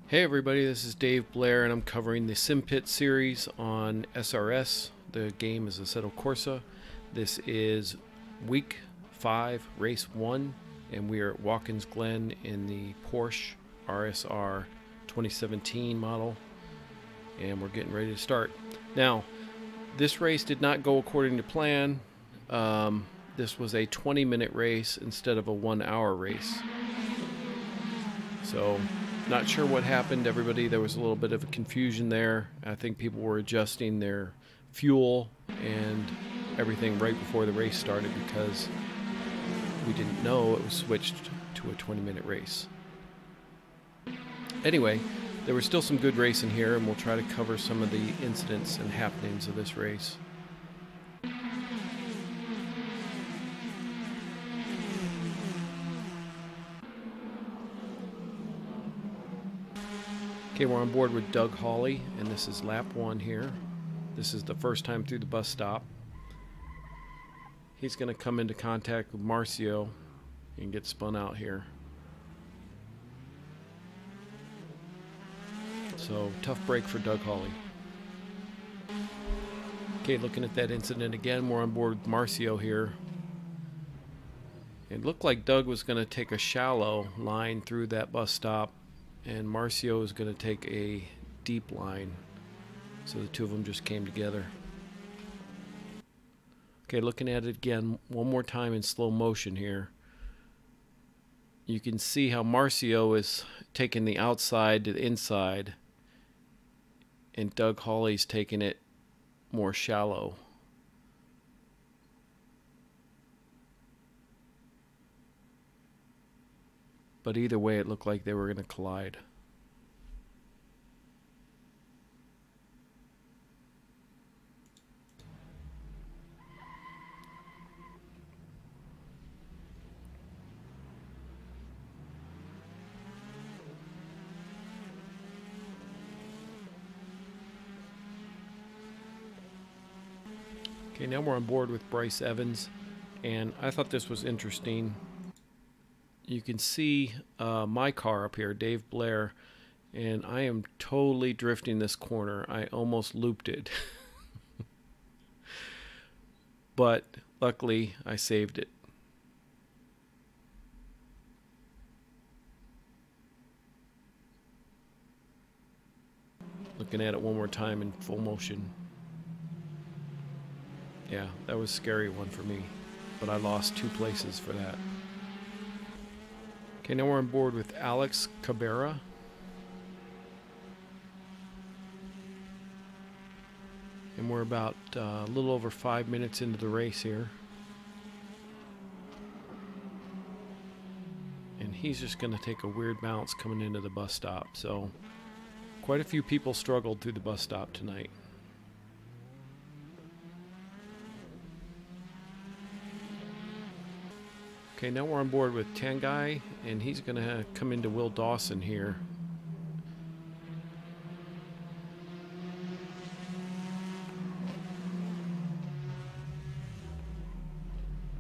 Hey everybody, this is Dave Blair and I'm covering the Simpit series on SRS. The game is Assetto Corsa. This is week 5, race 1, and we are at Watkins Glen in the Porsche RSR 2017 model, and we're getting ready to start. Now, this race did not go according to plan. This was a 20-minute race instead of a 1-hour race. So, not sure what happened, everybody. There was a little bit of a confusion there. I think people were adjusting their fuel and everything right before the race started because we didn't know it was switched to a 20-minute race. Anyway, there was still some good racing here, and we'll try to cover some of the incidents and happenings of this race. Okay, we're on board with Doug Hawley, and this is lap 1 here. This is the first time through the bus stop. He's going to come into contact with Marcio and get spun out here. So, tough break for Doug Hawley. Okay, looking at that incident again, we're on board with Marcio here. It looked like Doug was going to take a shallow line through that bus stop, and Marcio is going to take a deep line. So the two of them just came together. Okay, looking at it again one more time in slow motion here. You can see how Marcio is taking the outside to the inside, and Doug Hawley's taking it more shallow. But either way, it looked like they were going to collide. Okay, now we're on board with Bryce Evans, and I thought this was interesting. You can see my car up here, Dave Blair, and I am totally drifting this corner. I almost looped it. But luckily, I saved it. Looking at it one more time in full motion. Yeah, that was a scary one for me, but I lost 2 places for that. Okay, now we're on board with Alex Cabrera. And we're about a little over 5 minutes into the race here. And he's just going to take a weird bounce coming into the bus stop. So quite a few people struggled through the bus stop tonight. Okay, now we're on board with Tanguy, and he's going to come into Will Dawson here.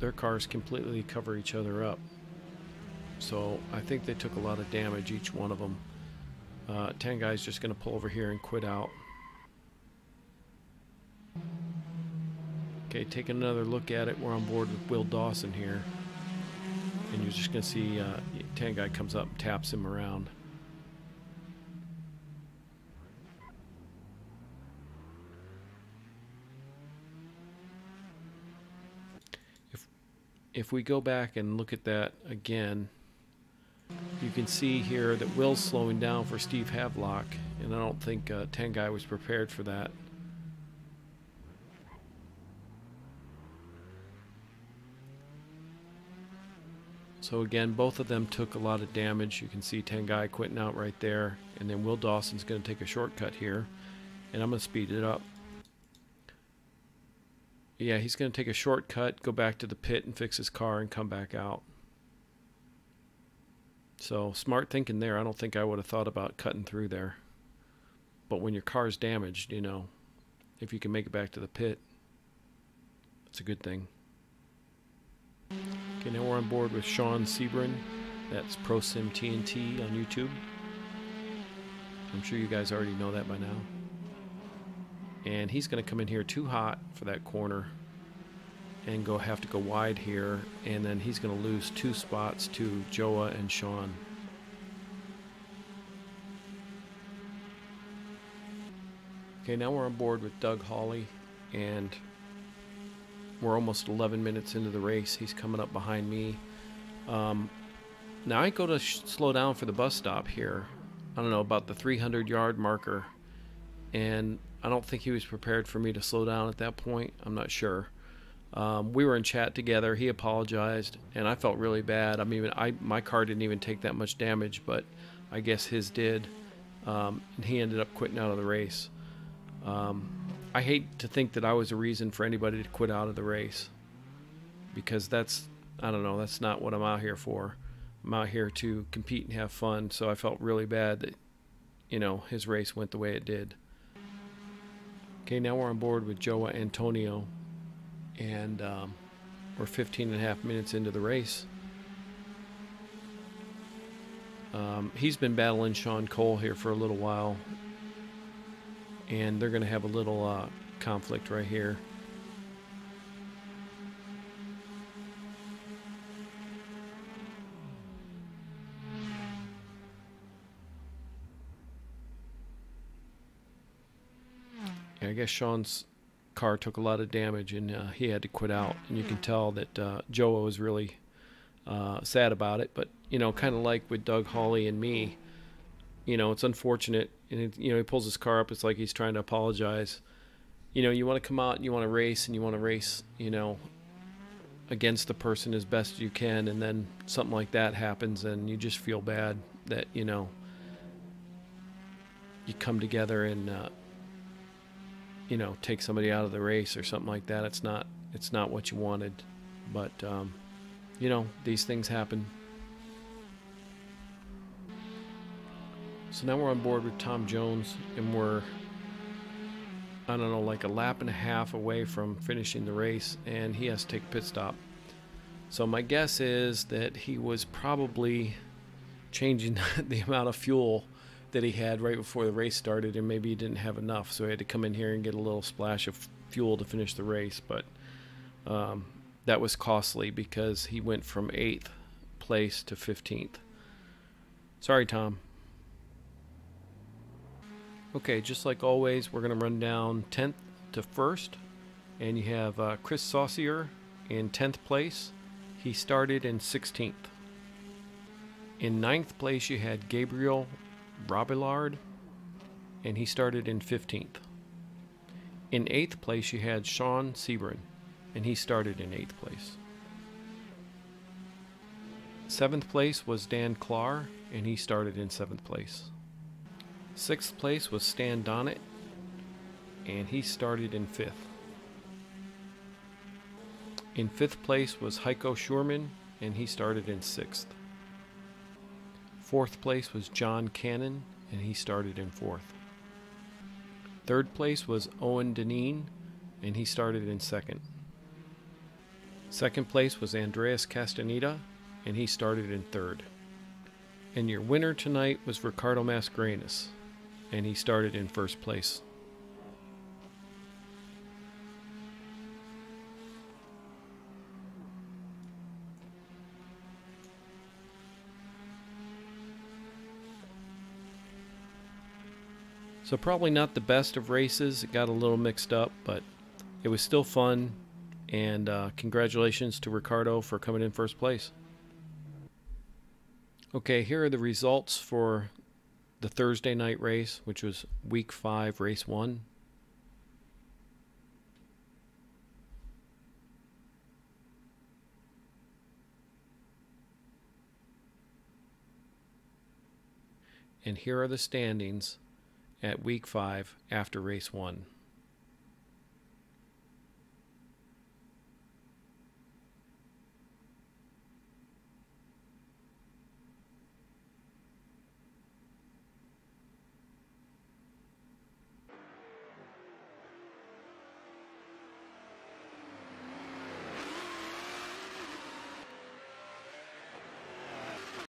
Their cars completely cover each other up. So I think they took a lot of damage, each one of them. Tanguy's just going to pull over here and quit out. Okay, taking another look at it, we're on board with Will Dawson here. And you're just going to see Tanguy comes up and taps him around. If we go back and look at that again, you can see here that Will's slowing down for Steve Havelock, and I don't think Tanguy was prepared for that. So again, both of them took a lot of damage. You can see Tanguy quitting out right there, and then Will Dawson's going to take a shortcut here, and I'm going to speed it up. Yeah, he's going to take a shortcut, go back to the pit and fix his car and come back out. So smart thinking there. I don't think I would have thought about cutting through there. But when your car's damaged, you know, if you can make it back to the pit, it's a good thing. Okay, now we're on board with Sean Sebring. That's ProSim TNT on YouTube. I'm sure you guys already know that by now. And he's going to come in here too hot for that corner and have to go wide here, and then he's going to lose 2 spots to Joa and Sean. Okay, now we're on board with Doug Hawley, and we're almost 11 minutes into the race. He's coming up behind me. Now I go to slow down for the bus stop here. I don't know, about the 300-yard marker, and I don't think he was prepared for me to slow down at that point. I'm not sure. We were in chat together. He apologized, and I felt really bad. I mean, my car didn't even take that much damage, but I guess his did, and he ended up quitting out of the race. I hate to think that I was a reason for anybody to quit out of the race, because I don't know, that's not what I'm out here for. I'm out here to compete and have fun, so I felt really bad that, you know, his race went the way it did. Okay, now we're on board with Joa Antonio, and we're 15.5 minutes into the race. He's been battling Sean Cole here for a little while, and they're going to have a little conflict right here. I guess Sean's car took a lot of damage, and he had to quit out. And you can tell that Joa was really sad about it. But, you know, kind of like with Doug Hawley and me, you know, it's unfortunate. And, you know, he pulls his car up. It's like he's trying to apologize. You know, you want to come out and you want to race, and you want to race, you know, against the person as best you can. And then something like that happens, and you just feel bad that, you know, you come together and you know, take somebody out of the race or something like that. It's not what you wanted, but you know, these things happen. So now we're on board with Tom Jones, and we're, I don't know, like a lap and a half away from finishing the race, and he has to take a pit stop. So my guess is that he was probably changing the amount of fuel that he had right before the race started, and maybe he didn't have enough, so he had to come in here and get a little splash of fuel to finish the race. But that was costly, because he went from 8th place to 15th. Sorry, Tom. Okay, just like always, we're going to run down 10th to 1st, and you have Chris Saucier in 10th place. He started in 16th. In 9th place, you had Gabriel Robillard, and he started in 15th. In 8th place, you had Sean Sebring, and he started in 8th place. 7th place was Dan Clark, and he started in 7th place. 6th place was Stan Donnet, and he started in 5th. In 5th place was Heiko Schurman, and he started in 6th. 4th place was John Cannon, and he started in 4th. 3rd place was Owen Deneen, and he started in 2nd. 2nd place was Andreas Castaneda, and he started in 3rd. And your winner tonight was Ricardo Mascarenas, and he started in 1st place. So probably not the best of races. It got a little mixed up, but it was still fun. And congratulations to Ricardo for coming in 1st place. Okay, here are the results for the Thursday night race, which was week 5, race 1. And here are the standings at week 5 after race 1.